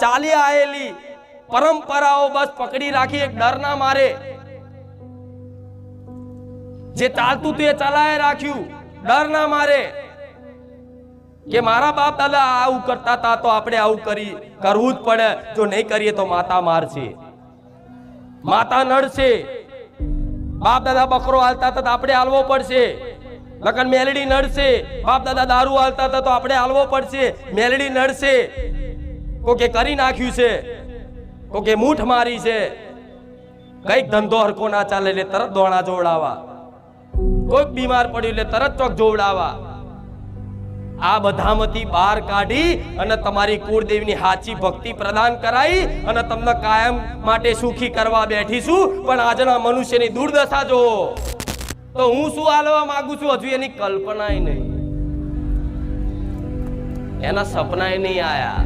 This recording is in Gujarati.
ચાલી આયેલી પરંપરાઓ બસ પકડી રાખી, એક ડરના મારે જે ચાલતું તું એ ચલાય રાખ્યું, ડર ના મારે કે મારા બાપ દાદા આવું કરતા હતા તો આપણે આવું કરવું જ પડે, જો નહીં કરીએ તો માતા મારશે, માતા નડશે, બાપ દાદા બકરો હાલતા હતા તો આપણે હાલવો પડશે, લગન મેલડી નડશે, બાપ દાદા દારૂ હાલતા હતા તો આપણે હાલવો પડશે, મેલડી નડશે, કોકે કરી નાખ્યું છે, કોકે મૂઠ મારી છે, કઈક ધંધો હરકો ના ચાલે એટલે તરત દોણા જોવડાવા, કોઈક બીમાર પડ્યું એટલે તરત ચોક જોવડાવા, આ બધામાંથી બહાર કાઢી અને તમારી કુળદેવીની સાચી ભક્તિ પ્રદાન કરાઈ અને તમને કાયમ માટે સુખી કરવા બેઠીશું। પણ આજના મનુષ્યની દુર્દશા જો તો હું શું હાલવા માંગુ છું હજુ એની કલ્પનાય નહીં, એના સપનાય નહીં આયા।